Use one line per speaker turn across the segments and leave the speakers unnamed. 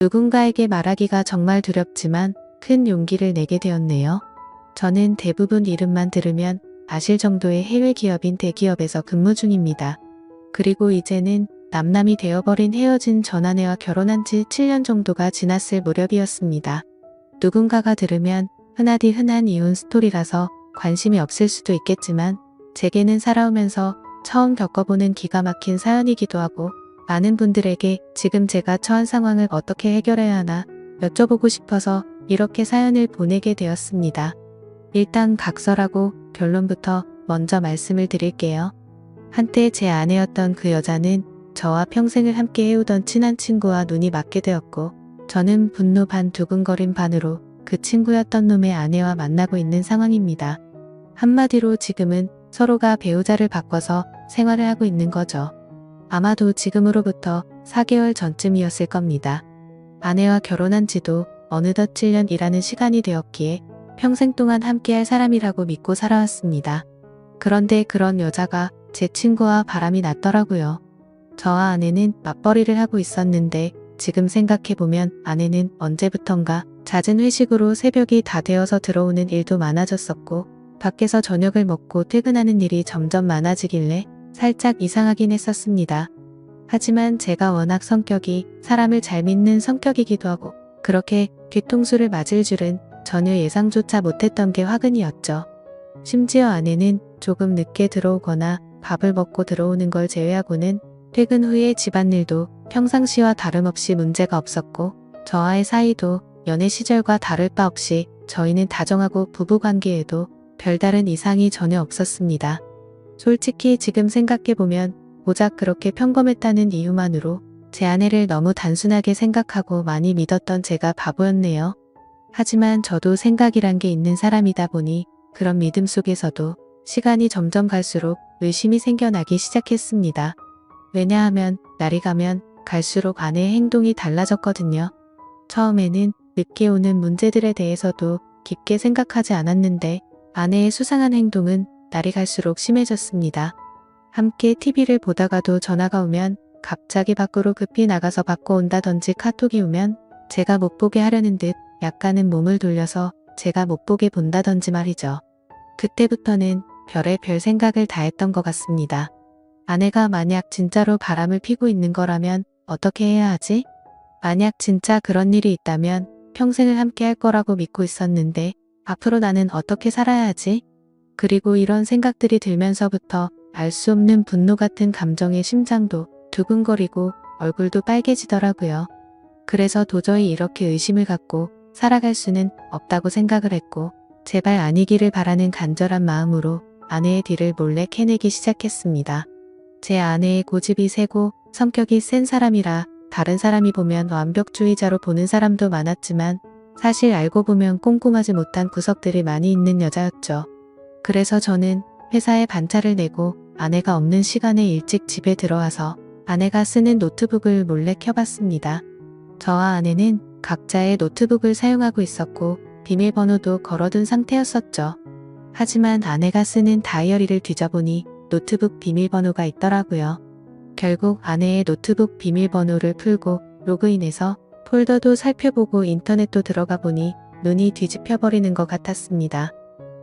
누군가에게 말하기가 정말 두렵지만 큰 용기를 내게 되었네요. 저는 대부분 이름만 들으면 아실 정도의 해외 기업인 대기업에서 근무 중입니다. 그리고 이제는 남남이 되어버린 헤어진 전 아내와 결혼한 지 7년 정도가 지났을 무렵이었습니다. 누군가가 들으면 흔하디 흔한 이혼 스토리라서 관심이 없을 수도 있겠지만 제게는 살아오면서 처음 겪어보는 기가 막힌 사연이기도 하고 많은 분들에게 지금 제가 처한 상황을 어떻게 해결해야 하나 여쭤보고 싶어서 이렇게 사연을 보내게 되었습니다. 일단 각설하고 결론부터 먼저 말씀을 드릴게요. 한때 제 아내였던 그 여자는 저와 평생을 함께 해오던 친한 친구와 눈이 맞게 되었고 저는 분노 반 두근거림 반으로 그 친구였던 놈의 아내와 만나고 있는 상황입니다. 한마디로 지금은 서로가 배우자를 바꿔서 생활을 하고 있는 거죠. 아마도 지금으로부터 4개월 전쯤이었을 겁니다. 아내와 결혼한 지도 어느덧 7년이라는 시간이 되었기에 평생 동안 함께할 사람이라고 믿고 살아왔습니다. 그런데 그런 여자가 제 친구와 바람이 났더라고요. 저와 아내는 맞벌이를 하고 있었는데 지금 생각해보면 아내는 언제부턴가 잦은 회식으로 새벽이 다 되어서 들어오는 일도 많아졌었고 밖에서 저녁을 먹고 퇴근하는 일이 점점 많아지길래 살짝 이상하긴 했었습니다. 하지만 제가 워낙 성격이 사람을 잘 믿는 성격이기도 하고 그렇게 뒤통수를 맞을 줄은 전혀 예상조차 못했던 게 화근이었죠. 심지어 아내는 조금 늦게 들어오거나 밥을 먹고 들어오는 걸 제외하고는 퇴근 후에 집안일도 평상시와 다름없이 문제가 없었고 저와의 사이도 연애 시절과 다를 바 없이 저희는 다정하고 부부관계에도 별다른 이상이 전혀 없었습니다. 솔직히 지금 생각해보면 고작 그렇게 평범했다는 이유만으로 제 아내를 너무 단순하게 생각하고 많이 믿었던 제가 바보였네요. 하지만 저도 생각이란 게 있는 사람이다 보니 그런 믿음 속에서도 시간이 점점 갈수록 의심이 생겨나기 시작했습니다. 왜냐하면 날이 가면 갈수록 아내의 행동이 달라졌거든요. 처음에는 늦게 오는 문제들에 대해서도 깊게 생각하지 않았는데 아내의 수상한 행동은 날이 갈수록 심해졌습니다. 함께 TV를 보다가도 전화가 오면 갑자기 밖으로 급히 나가서 받고 온다든지 카톡이 오면 제가 못 보게 하려는 듯 약간은 몸을 돌려서 제가 못 보게 본다든지 말이죠. 그때부터는 별의별 생각을 다 했던 것 같습니다. 아내가 만약 진짜로 바람을 피고 있는 거라면 어떻게 해야 하지? 만약 진짜 그런 일이 있다면 평생을 함께 할 거라고 믿고 있었는데 앞으로 나는 어떻게 살아야 하지? 그리고 이런 생각들이 들면서부터 알 수 없는 분노 같은 감정에 심장도 두근거리고 얼굴도 빨개지더라고요. 그래서 도저히 이렇게 의심을 갖고 살아갈 수는 없다고 생각을 했고 제발 아니기를 바라는 간절한 마음으로 아내의 뒤를 몰래 캐내기 시작했습니다. 제 아내의 고집이 세고 성격이 센 사람이라 다른 사람이 보면 완벽주의자로 보는 사람도 많았지만 사실 알고 보면 꼼꼼하지 못한 구석들이 많이 있는 여자였죠. 그래서 저는 회사에 반차를 내고 아내가 없는 시간에 일찍 집에 들어와서 아내가 쓰는 노트북을 몰래 켜봤습니다. 저와 아내는 각자의 노트북을 사용하고 있었고 비밀번호도 걸어둔 상태였었죠. 하지만 아내가 쓰는 다이어리를 뒤져보니 노트북 비밀번호가 있더라고요. 결국 아내의 노트북 비밀번호를 풀고 로그인해서 폴더도 살펴보고 인터넷도 들어가 보니 눈이 뒤집혀버리는 것 같았습니다.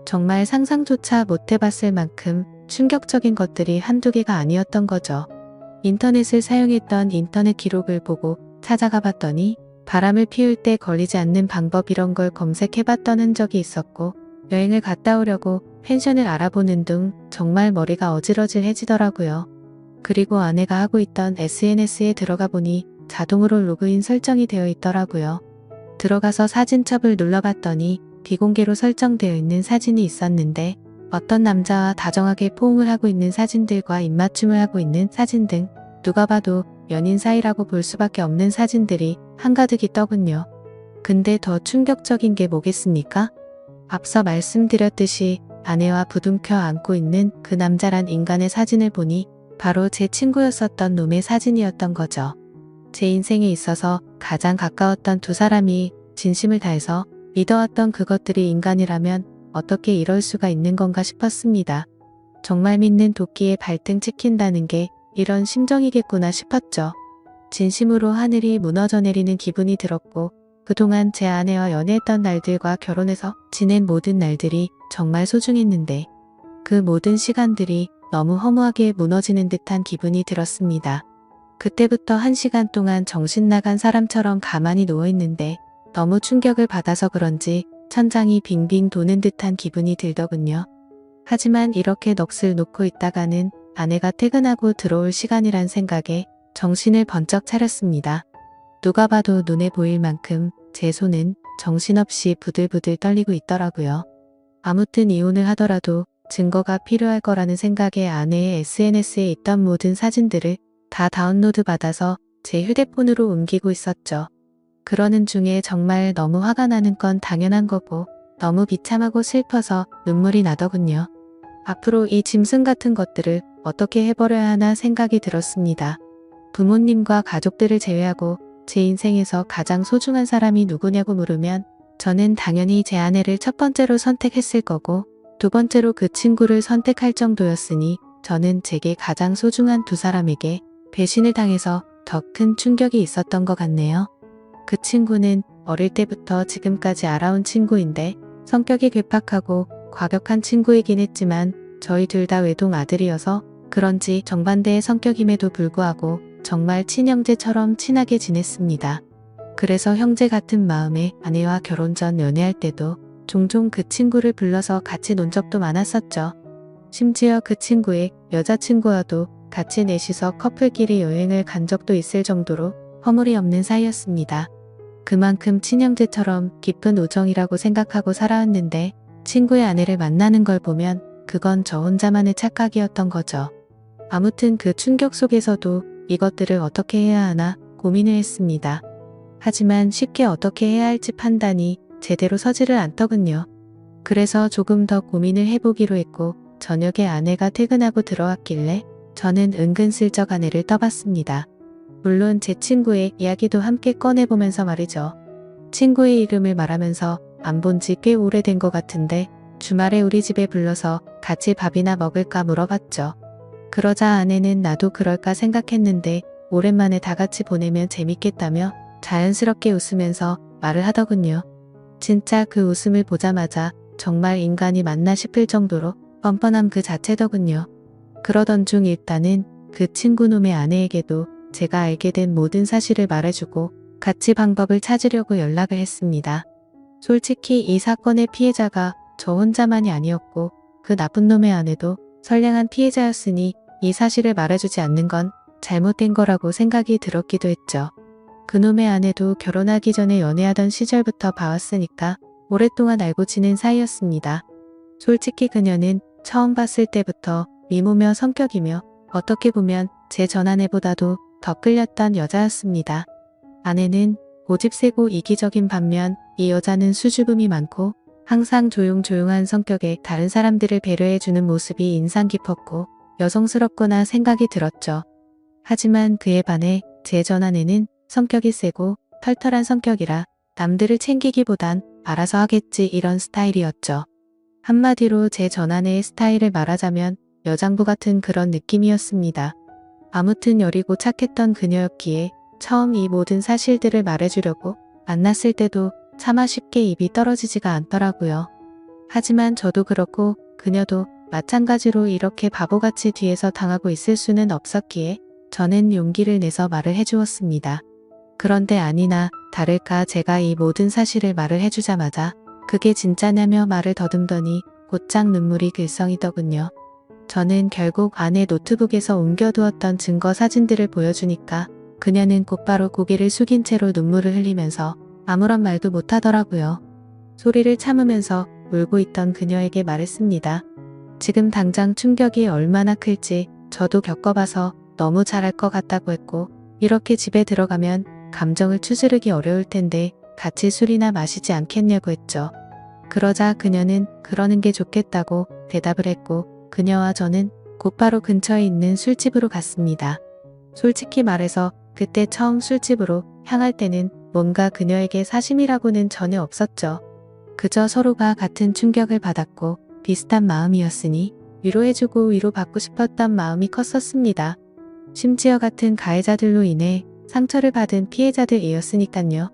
정말 상상조차 못해봤을 만큼 충격적인 것들이 한두 개가 아니었던 거죠. 인터넷을 사용했던 인터넷 기록을 보고 찾아가 봤더니 바람을 피울 때 걸리지 않는 방법 이런 걸 검색해봤던 흔적이 있었고 여행을 갔다 오려고 펜션을 알아보는 등 정말 머리가 어질어질해지더라고요. 그리고 아내가 하고 있던 SNS에 들어가 보니 자동으로 로그인 설정이 되어 있더라고요. 들어가서 사진첩을 눌러봤더니 비공개로 설정되어 있는 사진이 있었는데 어떤 남자와 다정하게 포옹을 하고 있는 사진들과 입맞춤을 하고 있는 사진 등 누가 봐도 연인 사이라고 볼 수밖에 없는 사진들이 한가득 있더군요. 근데 더 충격적인 게 뭐겠습니까? 앞서 말씀드렸듯이 아내와 부둥켜 안고 있는 그 남자란 인간의 사진을 보니 바로 제 친구였었던 놈의 사진이었던 거죠. 제 인생에 있어서 가장 가까웠던 두 사람이 진심을 다해서 믿어왔던 그것들이 인간이라면 어떻게 이럴 수가 있는 건가 싶었습니다. 정말 믿는 도끼에 발등 찍힌다는 게 이런 심정이겠구나 싶었죠. 진심으로 하늘이 무너져 내리는 기분이 들었고 그동안 제 아내와 연애했던 날들과 결혼해서 지낸 모든 날들이 정말 소중했는데 그 모든 시간들이 너무 허무하게 무너지는 듯한 기분이 들었습니다. 그때부터 1시간 동안 정신 나간 사람처럼 가만히 누워있는데 너무 충격을 받아서 그런지 천장이 빙빙 도는 듯한 기분이 들더군요. 하지만 이렇게 넋을 놓고 있다가는 아내가 퇴근하고 들어올 시간이란 생각에 정신을 번쩍 차렸습니다. 누가 봐도 눈에 보일 만큼 제 손은 정신없이 부들부들 떨리고 있더라고요. 아무튼 이혼을 하더라도 증거가 필요할 거라는 생각에 아내의 SNS에 있던 모든 사진들을 다 다운로드 받아서 제 휴대폰으로 옮기고 있었죠. 그러는 중에 정말 너무 화가 나는 건 당연한 거고 너무 비참하고 슬퍼서 눈물이 나더군요. 앞으로 이 짐승 같은 것들을 어떻게 해버려야 하나 생각이 들었습니다. 부모님과 가족들을 제외하고 제 인생에서 가장 소중한 사람이 누구냐고 물으면 저는 당연히 제 아내를 첫 번째로 선택했을 거고 두 번째로 그 친구를 선택할 정도였으니 저는 제게 가장 소중한 두 사람에게 배신을 당해서 더 큰 충격이 있었던 것 같네요. 그 친구는 어릴 때부터 지금까지 알아온 친구인데 성격이 괴팍하고 과격한 친구이긴 했지만 저희 둘 다 외동 아들이어서 그런지 정반대의 성격임에도 불구하고 정말 친형제처럼 친하게 지냈습니다. 그래서 형제 같은 마음에 아내와 결혼 전 연애할 때도 종종 그 친구를 불러서 같이 논 적도 많았었죠. 심지어 그 친구의 여자친구와도 같이 넷이서 커플끼리 여행을 간 적도 있을 정도로 허물이 없는 사이였습니다. 그만큼 친형제처럼 깊은 우정이라고 생각하고 살아왔는데 친구의 아내를 만나는 걸 보면 그건 저 혼자만의 착각이었던 거죠. 아무튼 그 충격 속에서도 이것들을 어떻게 해야 하나 고민을 했습니다. 하지만 쉽게 어떻게 해야 할지 판단이 제대로 서지를 않더군요. 그래서 조금 더 고민을 해보기로 했고 저녁에 아내가 퇴근하고 들어왔길래 저는 은근슬쩍 아내를 떠봤습니다. 물론 제 친구의 이야기도 함께 꺼내보면서 말이죠. 친구의 이름을 말하면서 안 본 지 꽤 오래된 것 같은데 주말에 우리 집에 불러서 같이 밥이나 먹을까 물어봤죠. 그러자 아내는 나도 그럴까 생각했는데 오랜만에 다 같이 보내면 재밌겠다며 자연스럽게 웃으면서 말을 하더군요. 진짜 그 웃음을 보자마자 정말 인간이 맞나 싶을 정도로 뻔뻔함 그 자체더군요. 그러던 중 일단은 그 친구놈의 아내에게도 제가 알게 된 모든 사실을 말해주고 같이 방법을 찾으려고 연락을 했습니다. 솔직히 이 사건의 피해자가 저 혼자만이 아니었고 그 나쁜 놈의 아내도 선량한 피해자였으니 이 사실을 말해주지 않는 건 잘못된 거라고 생각이 들었기도 했죠. 그놈의 아내도 결혼하기 전에 연애하던 시절부터 봐왔으니까 오랫동안 알고 지낸 사이였습니다. 솔직히 그녀는 처음 봤을 때부터 미모며 성격이며 어떻게 보면 제 전아내보다도 더 끌렸던 여자였습니다. 아내는 고집세고 이기적인 반면 이 여자는 수줍음이 많고 항상 조용조용한 성격에 다른 사람들을 배려해주는 모습이 인상 깊었고 여성스럽구나 생각이 들었죠. 하지만 그에 반해 제 전아내는 성격이 세고 털털한 성격이라 남들을 챙기기보단 알아서 하겠지 이런 스타일이었죠. 한마디로 제 전아내의 스타일을 말하자면 여장부 같은 그런 느낌이었습니다. 아무튼 여리고 착했던 그녀였기에 처음 이 모든 사실들을 말해주려고 만났을 때도 차마 쉽게 입이 떨어지지가 않더라고요. 하지만 저도 그렇고 그녀도 마찬가지로 이렇게 바보같이 뒤에서 당하고 있을 수는 없었기에 저는 용기를 내서 말을 해주었습니다. 그런데 아니나 다를까 제가 이 모든 사실을 말을 해주자마자 그게 진짜냐며 말을 더듬더니 곧장 눈물이 글썽이더군요. 저는 결국 아내 노트북에서 옮겨두었던 증거 사진들을 보여주니까 그녀는 곧바로 고개를 숙인 채로 눈물을 흘리면서 아무런 말도 못하더라고요. 소리를 참으면서 울고 있던 그녀에게 말했습니다. 지금 당장 충격이 얼마나 클지 저도 겪어봐서 너무 잘할 것 같다고 했고 이렇게 집에 들어가면 감정을 추스르기 어려울 텐데 같이 술이나 마시지 않겠냐고 했죠. 그러자 그녀는 그러는 게 좋겠다고 대답을 했고 그녀와 저는 곧바로 근처에 있는 술집으로 갔습니다. 솔직히 말해서 그때 처음 술집으로 향할 때는 뭔가 그녀에게 사심이라고는 전혀 없었죠. 그저 서로가 같은 충격을 받았고 비슷한 마음이었으니 위로해주고 위로받고 싶었던 마음이 컸었습니다. 심지어 같은 가해자들로 인해 상처를 받은 피해자들이었으니깐요.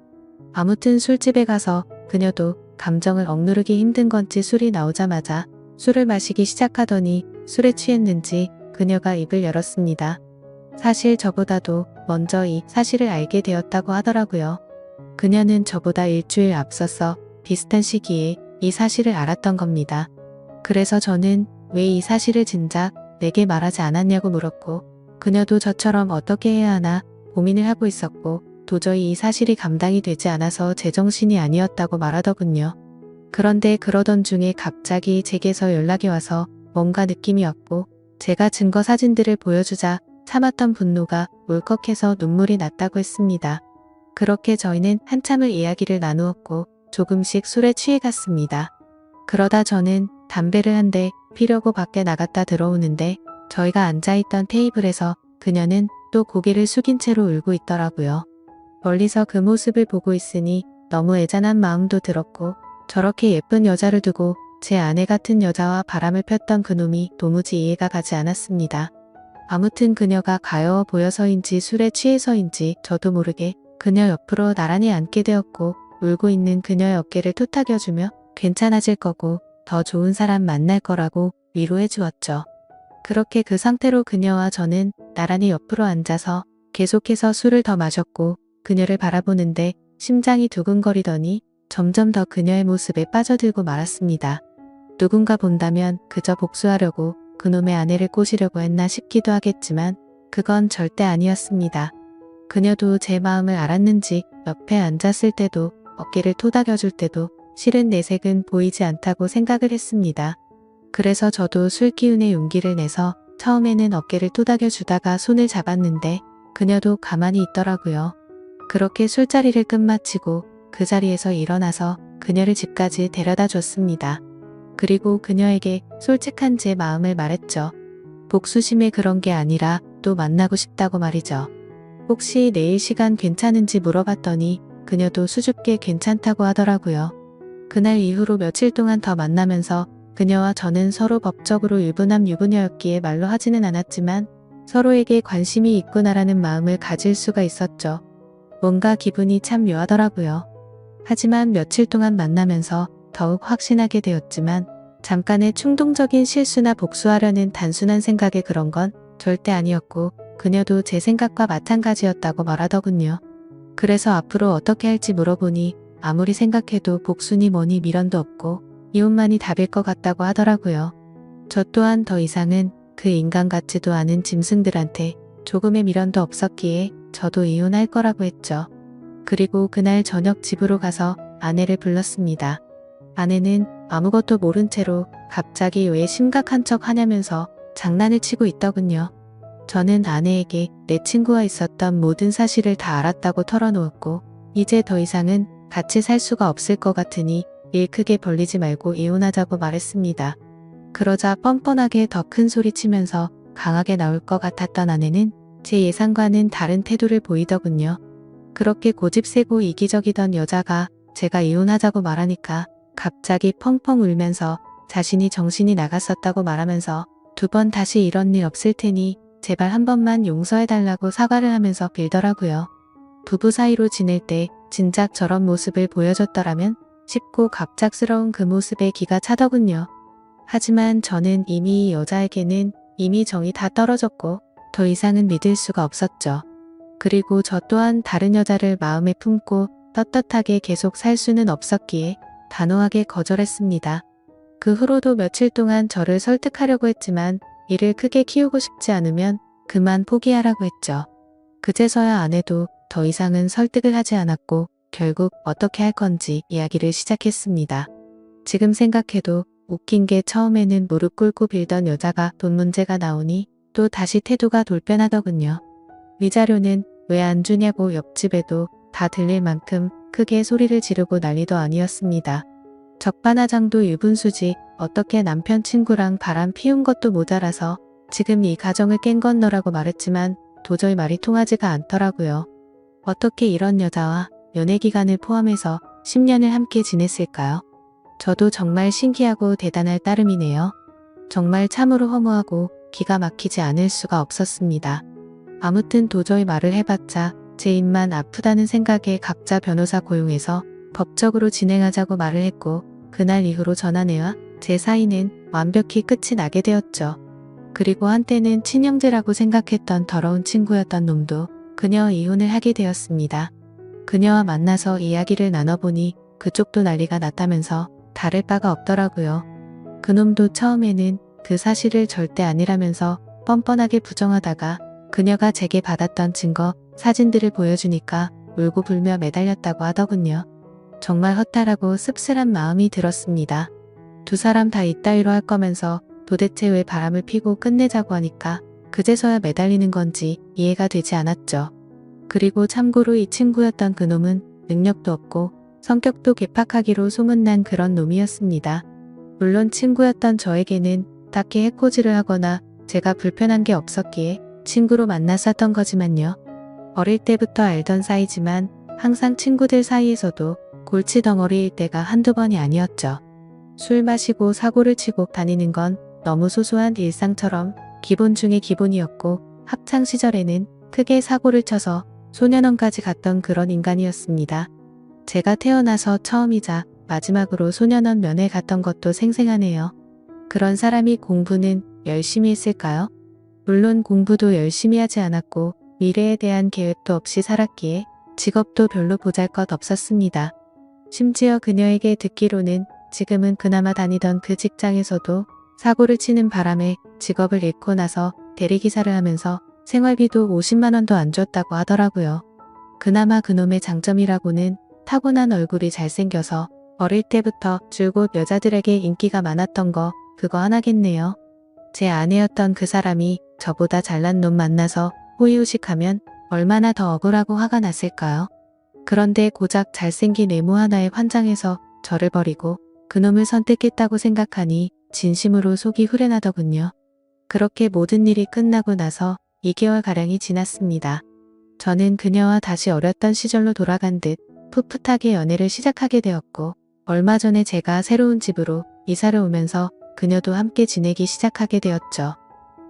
아무튼 술집에 가서 그녀도 감정을 억누르기 힘든 건지 술이 나오자마자 술을 마시기 시작하더니 술에 취했는지 그녀가 입을 열었습니다. 사실 저보다도 먼저 이 사실을 알게 되었다고 하더라고요. 그녀는 저보다 일주일 앞서서 비슷한 시기에 이 사실을 알았던 겁니다. 그래서 저는 왜 이 사실을 진작 내게 말하지 않았냐고 물었고, 그녀도 저처럼 어떻게 해야 하나 고민을 하고 있었고, 도저히 이 사실이 감당이 되지 않아서 제정신이 아니었다고 말하더군요. 그런데 그러던 중에 갑자기 제게서 연락이 와서 뭔가 느낌이 왔고, 제가 증거 사진들을 보여주자 참았던 분노가 울컥해서 눈물이 났다고 했습니다. 그렇게 저희는 한참을 이야기를 나누었고 조금씩 술에 취해갔습니다. 그러다 저는 담배를 한 대 피려고 밖에 나갔다 들어오는데 저희가 앉아있던 테이블에서 그녀는 또 고개를 숙인 채로 울고 있더라고요. 멀리서 그 모습을 보고 있으니 너무 애잔한 마음도 들었고, 저렇게 예쁜 여자를 두고 제 아내 같은 여자와 바람을 폈던 그놈이 도무지 이해가 가지 않았습니다. 아무튼 그녀가 가여워 보여서인지 술에 취해서인지 저도 모르게 그녀 옆으로 나란히 앉게 되었고, 울고 있는 그녀의 어깨를 토닥여주며 괜찮아질 거고 더 좋은 사람 만날 거라고 위로해 주었죠. 그렇게 그 상태로 그녀와 저는 나란히 옆으로 앉아서 계속해서 술을 더 마셨고, 그녀를 바라보는데 심장이 두근거리더니 점점 더 그녀의 모습에 빠져들고 말았습니다. 누군가 본다면 그저 복수하려고 그놈의 아내를 꼬시려고 했나 싶기도 하겠지만 그건 절대 아니었습니다. 그녀도 제 마음을 알았는지 옆에 앉았을 때도 어깨를 토닥여줄 때도 실은 내색은 보이지 않다고 생각을 했습니다. 그래서 저도 술 기운에 용기를 내서 처음에는 어깨를 토닥여주다가 손을 잡았는데 그녀도 가만히 있더라고요. 그렇게 술자리를 끝마치고 그 자리에서 일어나서 그녀를 집까지 데려다 줬습니다. 그리고 그녀에게 솔직한 제 마음을 말했죠. 복수심에 그런 게 아니라 또 만나고 싶다고 말이죠. 혹시 내일 시간 괜찮은지 물어봤더니 그녀도 수줍게 괜찮다고 하더라고요. 그날 이후로 며칠 동안 더 만나면서 그녀와 저는 서로 법적으로 유부남 유부녀였기에 말로 하지는 않았지만 서로에게 관심이 있구나라는 마음을 가질 수가 있었죠. 뭔가 기분이 참 묘하더라고요. 하지만 며칠 동안 만나면서 더욱 확신하게 되었지만 잠깐의 충동적인 실수나 복수하려는 단순한 생각에 그런 건 절대 아니었고, 그녀도 제 생각과 마찬가지였다고 말하더군요. 그래서 앞으로 어떻게 할지 물어보니 아무리 생각해도 복수니 뭐니 미련도 없고 이혼만이 답일 것 같다고 하더라고요. 저 또한 더 이상은 그 인간 같지도 않은 짐승들한테 조금의 미련도 없었기에 저도 이혼할 거라고 했죠. 그리고 그날 저녁 집으로 가서 아내를 불렀습니다. 아내는 아무것도 모른 채로 갑자기 왜 심각한 척 하냐면서 장난을 치고 있더군요. 저는 아내에게 내 친구와 있었던 모든 사실을 다 알았다고 털어놓았고, 이제 더 이상은 같이 살 수가 없을 것 같으니 일 크게 벌리지 말고 이혼하자고 말했습니다. 그러자 뻔뻔하게 더 큰 소리 치면서 강하게 나올 것 같았던 아내는 제 예상과는 다른 태도를 보이더군요. 그렇게 고집세고 이기적이던 여자가 제가 이혼하자고 말하니까 갑자기 펑펑 울면서 자신이 정신이 나갔었다고 말하면서 두 번 다시 이런 일 없을 테니 제발 한 번만 용서해달라고 사과를 하면서 빌더라고요. 부부 사이로 지낼 때 진작 저런 모습을 보여줬더라면 싶고 갑작스러운 그 모습에 기가 차더군요. 하지만 저는 이미 이 여자에게는 이미 정이 다 떨어졌고 더 이상은 믿을 수가 없었죠. 그리고 저 또한 다른 여자를 마음에 품고 떳떳하게 계속 살 수는 없었기에 단호하게 거절했습니다. 그 후로도 며칠 동안 저를 설득하려고 했지만 일을 크게 키우고 싶지 않으면 그만 포기하라고 했죠. 그제서야 아내도 더 이상은 설득을 하지 않았고 결국 어떻게 할 건지 이야기를 시작했습니다. 지금 생각해도 웃긴 게 처음에는 무릎 꿇고 빌던 여자가 돈 문제가 나오니 또 다시 태도가 돌변하더군요. 위자료는 왜 안 주냐고 옆집에도 다 들릴 만큼 크게 소리를 지르고 난리도 아니었습니다. 적반하장도 유분수지 어떻게 남편 친구랑 바람 피운 것도 모자라서 지금 이 가정을 깬 건 너라고 말했지만 도저히 말이 통하지가 않더라고요. 어떻게 이런 여자와 연애 기간을 포함해서 10년을 함께 지냈을까요? 저도 정말 신기하고 대단할 따름이네요. 정말 참으로 허무하고 기가 막히지 않을 수가 없었습니다. 아무튼 도저히 말을 해봤자 제 입만 아프다는 생각에 각자 변호사 고용해서 법적으로 진행하자고 말을 했고 그날 이후로 전아내와 제 사이는 완벽히 끝이 나게 되었죠. 그리고 한때는 친형제라고 생각했던 더러운 친구였던 놈도 그녀와 이혼을 하게 되었습니다. 그녀와 만나서 이야기를 나눠보니 그쪽도 난리가 났다면서 다를 바가 없더라고요. 그놈도 처음에는 그 사실을 절대 아니라면서 뻔뻔하게 부정하다가 그녀가 제게 받았던 증거 사진들을 보여주니까 울고 불며 매달렸다고 하더군요. 정말 허탈하고 씁쓸한 마음이 들었습니다. 두 사람 다 이따위로 할 거면서 도대체 왜 바람을 피고 끝내자고 하니까 그제서야 매달리는 건지 이해가 되지 않았죠. 그리고 참고로 이 친구였던 그놈은 능력도 없고 성격도 괴팍하기로 소문난 그런 놈이었습니다. 물론 친구였던 저에게는 딱히 해코지를 하거나 제가 불편한 게 없었기에 친구로 만났었던 거지만요. 어릴 때부터 알던 사이지만 항상 친구들 사이에서도 골치덩어리일 때가 한두 번이 아니었죠. 술 마시고 사고를 치고 다니는 건 너무 소소한 일상처럼 기본 중의 기본이었고 학창 시절에는 크게 사고를 쳐서 소년원까지 갔던 그런 인간이었습니다. 제가 태어나서 처음이자 마지막으로 소년원 면회 갔던 것도 생생하네요. 그런 사람이 공부는 열심히 했을까요? 물론 공부도 열심히 하지 않았고 미래에 대한 계획도 없이 살았기에 직업도 별로 보잘것 없었습니다. 심지어 그녀에게 듣기로는 지금은 그나마 다니던 그 직장에서도 사고를 치는 바람에 직업을 잃고 나서 대리기사를 하면서 생활비도 50만 원도 안 줬다고 하더라고요. 그나마 그놈의 장점이라고는 타고난 얼굴이 잘생겨서 어릴 때부터 줄곧 여자들에게 인기가 많았던 거 그거 하나겠네요. 제 아내였던 그 사람이 저보다 잘난 놈 만나서 호의호식하면 얼마나 더 억울하고 화가 났을까요? 그런데 고작 잘생긴 외모 하나에 환장해서 저를 버리고 그놈을 선택했다고 생각하니 진심으로 속이 후련하더군요. 그렇게 모든 일이 끝나고 나서 2개월가량이 지났습니다. 저는 그녀와 다시 어렸던 시절로 돌아간 듯 풋풋하게 연애를 시작하게 되었고 얼마 전에 제가 새로운 집으로 이사를 오면서 그녀도 함께 지내기 시작하게 되었죠.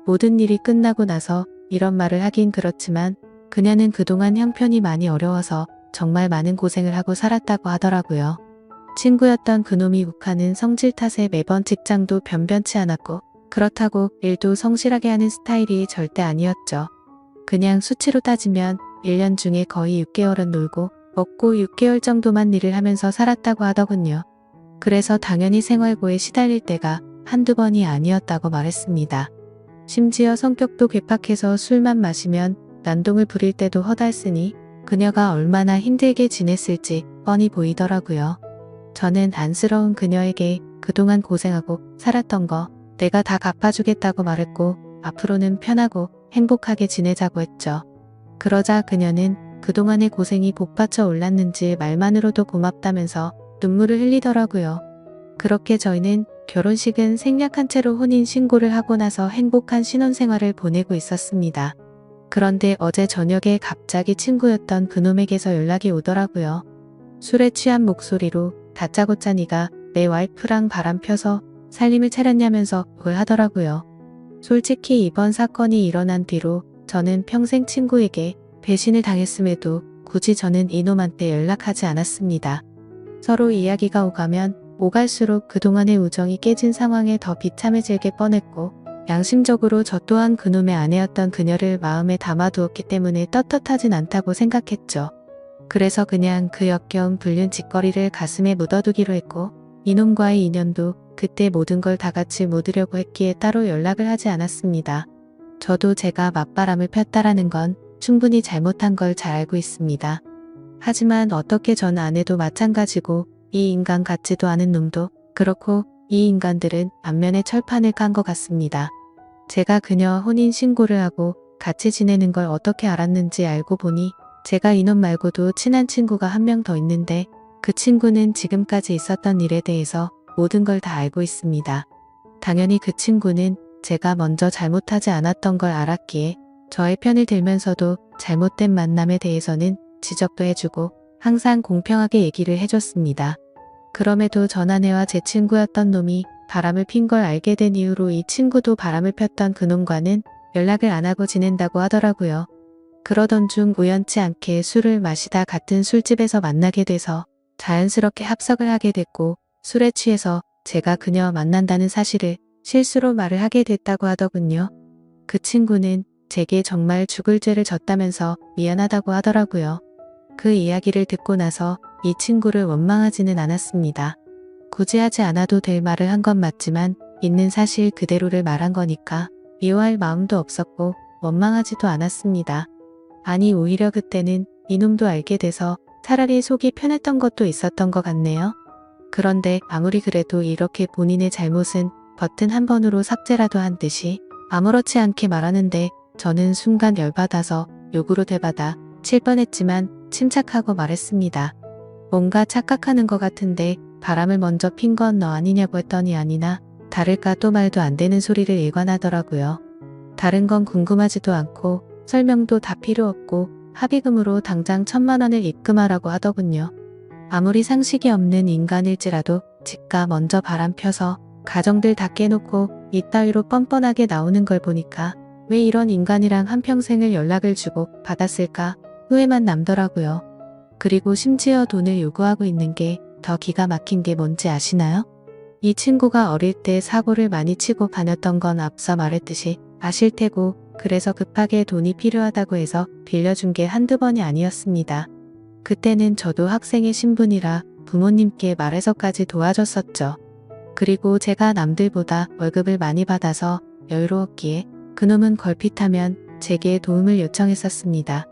모든 일이 끝나고 나서 이런 말을 하긴 그렇지만 그녀는 그동안 형편이 많이 어려워서 정말 많은 고생을 하고 살았다고 하더라고요. 친구였던 그놈이 욱하는 성질 탓에 매번 직장도 변변치 않았고 그렇다고 일도 성실하게 하는 스타일이 절대 아니었죠. 그냥 수치로 따지면 1년 중에 거의 6개월은 놀고 먹고 6개월 정도만 일을 하면서 살았다고 하더군요. 그래서 당연히 생활고에 시달릴 때가 한두 번이 아니었다고 말했습니다. 심지어 성격도 괴팍해서 술만 마시면 난동을 부릴 때도 허달쓰니 그녀가 얼마나 힘들게 지냈을지 뻔히 보이더라고요. 저는 안쓰러운 그녀에게 그동안 고생하고 살았던 거 내가 다 갚아주겠다고 말했고 앞으로는 편하고 행복하게 지내자고 했죠. 그러자 그녀는 그동안의 고생이 복받쳐 올랐는지 말만으로도 고맙다면서 눈물을 흘리더라고요. 그렇게 저희는 결혼식은 생략한 채로 혼인신고를 하고 나서 행복한 신혼생활을 보내고 있었습니다. 그런데 어제 저녁에 갑자기 친구였던 그놈에게서 연락이 오더라고요. 술에 취한 목소리로 다짜고짜 네가 내 와이프랑 바람 펴서 살림을 차렸냐면서 뭘 하더라고요. 솔직히 이번 사건이 일어난 뒤로 저는 평생 친구에게 배신을 당했음에도 굳이 저는 이놈한테 연락하지 않았습니다. 서로 이야기가 오가면 오갈수록 그동안의 우정이 깨진 상황에 더 비참해지게 뻔했고 양심적으로 저 또한 그놈의 아내였던 그녀를 마음에 담아두었기 때문에 떳떳하진 않다고 생각했죠. 그래서 그냥 그 역겨운 불륜 짓거리를 가슴에 묻어두기로 했고 이놈과의 인연도 그때 모든 걸 다 같이 묻으려고 했기에 따로 연락을 하지 않았습니다. 저도 제가 맞바람을 폈다라는 건 충분히 잘못한 걸 잘 알고 있습니다. 하지만 어떻게 전 아내도 마찬가지고 이 인간 같지도 않은 놈도 그렇고 이 인간들은 안면에 철판을 깐 것 같습니다. 제가 그녀와 혼인신고를 하고 같이 지내는 걸 어떻게 알았는지 알고 보니 제가 이놈 말고도 친한 친구가 한 명 더 있는데 그 친구는 지금까지 있었던 일에 대해서 모든 걸 다 알고 있습니다. 당연히 그 친구는 제가 먼저 잘못하지 않았던 걸 알았기에 저의 편을 들면서도 잘못된 만남에 대해서는 지적도 해주고 항상 공평하게 얘기를 해줬습니다. 그럼에도 전 아내와 제 친구였던 놈이 바람을 핀 걸 알게 된 이후로 이 친구도 바람을 폈던 그놈과는 연락을 안 하고 지낸다고 하더라고요. 그러던 중 우연치 않게 술을 마시다 같은 술집에서 만나게 돼서 자연스럽게 합석을 하게 됐고 술에 취해서 제가 그녀 만난다는 사실을 실수로 말을 하게 됐다고 하더군요. 그 친구는 제게 정말 죽을 죄를 졌다면서 미안하다고 하더라고요. 그 이야기를 듣고 나서 이 친구를 원망하지는 않았습니다. 굳이 하지 않아도 될 말을 한 건 맞지만 있는 사실 그대로를 말한 거니까 미워할 마음도 없었고 원망하지도 않았습니다. 아니 오히려 그때는 이놈도 알게 돼서 차라리 속이 편했던 것도 있었던 것 같네요. 그런데 아무리 그래도 이렇게 본인의 잘못은 버튼 한 번으로 삭제라도 한 듯이 아무렇지 않게 말하는데 저는 순간 열받아서 욕으로 되받아 칠 뻔했지만 침착하고 말했습니다. 뭔가 착각하는 것 같은데 바람을 먼저 핀 건 너 아니냐고 했더니 아니나 다를까 또 말도 안 되는 소리를 일관하더라고요. 다른 건 궁금하지도 않고 설명도 다 필요 없고 합의금으로 당장 1,000만 원을 입금하라고 하더군요. 아무리 상식이 없는 인간일지라도 지가 먼저 바람 펴서 가정들 다 깨놓고 이따위로 뻔뻔하게 나오는 걸 보니까 왜 이런 인간이랑 한평생을 연락을 주고 받았을까 후회만 남더라고요. 그리고 심지어 돈을 요구하고 있는 게 더 기가 막힌 게 뭔지 아시나요? 이 친구가 어릴 때 사고를 많이 치고 다녔던 건 앞서 말했듯이 아실 테고 그래서 급하게 돈이 필요하다고 해서 빌려준 게 한두 번이 아니었습니다. 그때는 저도 학생의 신분이라 부모님께 말해서까지 도와줬었죠. 그리고 제가 남들보다 월급을 많이 받아서 여유로웠기에 그놈은 걸핏하면 제게 도움을 요청했었습니다.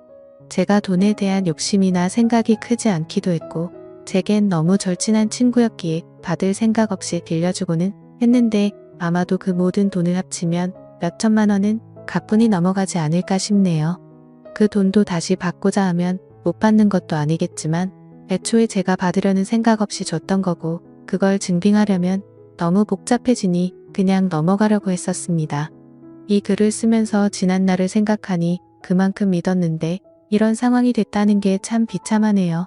제가 돈에 대한 욕심이나 생각이 크지 않기도 했고 제겐 너무 절친한 친구였기에 받을 생각 없이 빌려주고는 했는데 아마도 그 모든 돈을 합치면 몇 천만 원은 가뿐히 넘어가지 않을까 싶네요. 그 돈도 다시 받고자 하면 못 받는 것도 아니겠지만 애초에 제가 받으려는 생각 없이 줬던 거고 그걸 증빙하려면 너무 복잡해지니 그냥 넘어가려고 했었습니다. 이 글을 쓰면서 지난 날을 생각하니 그만큼 믿었는데 이런 상황이 됐다는 게 참 비참하네요.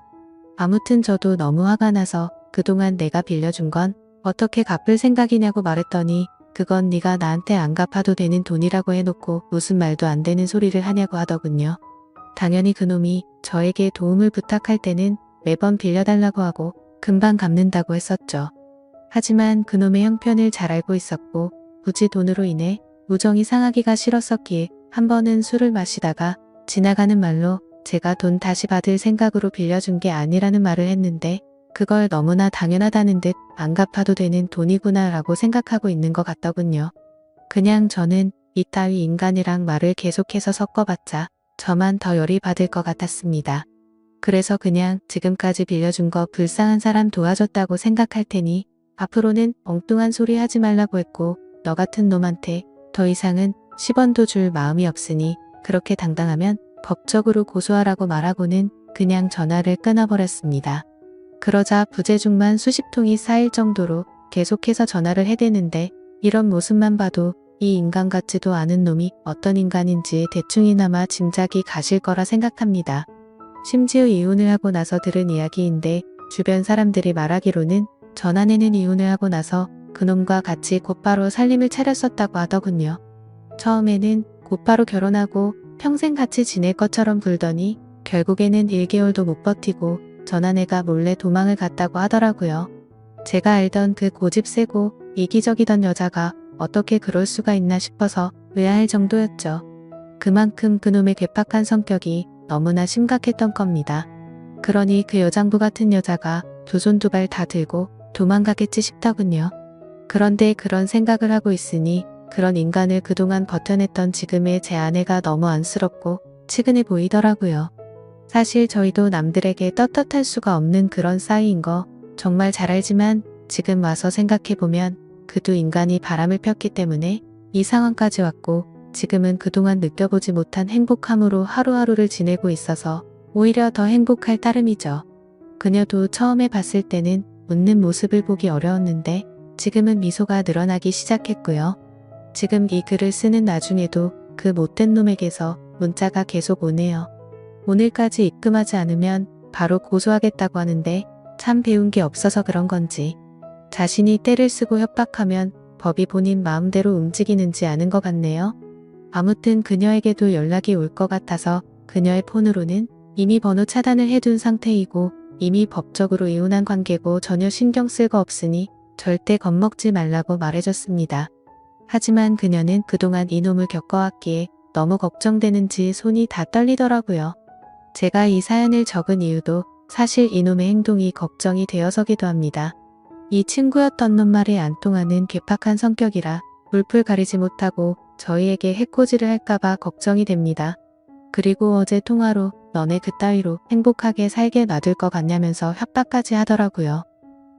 아무튼 저도 너무 화가 나서 그동안 내가 빌려준 건 어떻게 갚을 생각이냐고 말했더니 그건 네가 나한테 안 갚아도 되는 돈이라고 해놓고 무슨 말도 안 되는 소리를 하냐고 하더군요. 당연히 그놈이 저에게 도움을 부탁할 때는 매번 빌려달라고 하고 금방 갚는다고 했었죠. 하지만 그놈의 형편을 잘 알고 있었고 굳이 돈으로 인해 우정이 상하기가 싫었었기에 한 번은 술을 마시다가 지나가는 말로 제가 돈 다시 받을 생각으로 빌려준 게 아니라는 말을 했는데 그걸 너무나 당연하다는 듯 안 갚아도 되는 돈이구나 라고 생각하고 있는 것 같더군요. 그냥 저는 이따위 인간이랑 말을 계속해서 섞어봤자 저만 더 열이 받을 것 같았습니다. 그래서 그냥 지금까지 빌려준 거 불쌍한 사람 도와줬다고 생각할 테니 앞으로는 엉뚱한 소리 하지 말라고 했고 너 같은 놈한테 더 이상은 10원도 줄 마음이 없으니 그렇게 당당하면 법적으로 고소하라고 말하고는 그냥 전화를 끊어버렸습니다. 그러자 부재중만 수십 통이 쌓일 정도로 계속해서 전화를 해대는데 이런 모습만 봐도 이 인간 같지도 않은 놈이 어떤 인간인지 대충이나마 짐작이 가실 거라 생각합니다. 심지어 이혼을 하고 나서 들은 이야기인데 주변 사람들이 말하기로는 전 아내는 이혼을 하고 나서 그놈과 같이 곧바로 살림을 차렸었다고 하더군요. 처음에는 곧바로 결혼하고 평생 같이 지낼 것처럼 굴더니 결국에는 1개월도 못 버티고 전 아내가 몰래 도망을 갔다고 하더라고요. 제가 알던 그 고집 세고 이기적이던 여자가 어떻게 그럴 수가 있나 싶어서 의아할 정도였죠. 그만큼 그놈의 괴팍한 성격이 너무나 심각했던 겁니다. 그러니 그 여장부 같은 여자가 두 손 두 발 다 들고 도망가겠지 싶더군요. 그런데 그런 생각을 하고 있으니 그런 인간을 그동안 버텨냈던 지금의 제 아내가 너무 안쓰럽고 측은해 보이더라고요. 사실 저희도 남들에게 떳떳할 수가 없는 그런 사이인 거 정말 잘 알지만 지금 와서 생각해보면 그 두 인간이 바람을 폈기 때문에 이 상황까지 왔고 지금은 그동안 느껴보지 못한 행복함으로 하루하루를 지내고 있어서 오히려 더 행복할 따름이죠. 그녀도 처음에 봤을 때는 웃는 모습을 보기 어려웠는데 지금은 미소가 늘어나기 시작했고요. 지금 이 글을 쓰는 나중에도 그 못된 놈에게서 문자가 계속 오네요. 오늘까지 입금하지 않으면 바로 고소하겠다고 하는데 참 배운 게 없어서 그런 건지 자신이 떼를 쓰고 협박하면 법이 본인 마음대로 움직이는지 아는 것 같네요. 아무튼 그녀에게도 연락이 올 것 같아서 그녀의 폰으로는 이미 번호 차단을 해둔 상태이고 이미 법적으로 이혼한 관계고 전혀 신경 쓸 거 없으니 절대 겁먹지 말라고 말해줬습니다. 하지만 그녀는 그동안 이놈을 겪어왔기에 너무 걱정되는지 손이 다 떨리더라고요. 제가 이 사연을 적은 이유도 사실 이놈의 행동이 걱정이 되어서기도 합니다. 이 친구였던 놈 말에 안 통하는 괴팍한 성격이라 물풀 가리지 못하고 저희에게 해코지를 할까봐 걱정이 됩니다. 그리고 어제 통화로 너네 그따위로 행복하게 살게 놔둘 것 같냐면서 협박까지 하더라고요.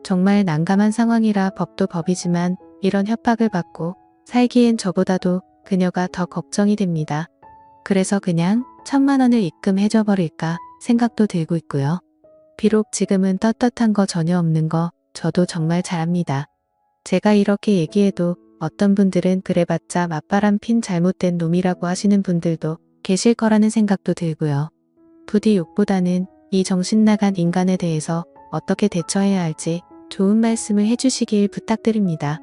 정말 난감한 상황이라 법도 법이지만 이런 협박을 받고 살기엔 저보다도 그녀가 더 걱정이 됩니다. 그래서 그냥 1,000만 원을 입금해줘 버릴까 생각도 들고 있고요. 비록 지금은 떳떳한 거 전혀 없는 거 저도 정말 잘합니다. 제가 이렇게 얘기해도 어떤 분들은 그래봤자 맞바람 핀 잘못된 놈이라고 하시는 분들도 계실 거라는 생각도 들고요. 부디 욕보다는 이 정신 나간 인간에 대해서 어떻게 대처해야 할지 좋은 말씀을 해주시길 부탁드립니다.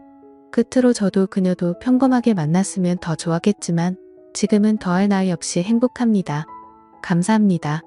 끝으로 저도 그녀도 평범하게 만났으면 더 좋았겠지만 지금은 더할 나위 없이 행복합니다. 감사합니다.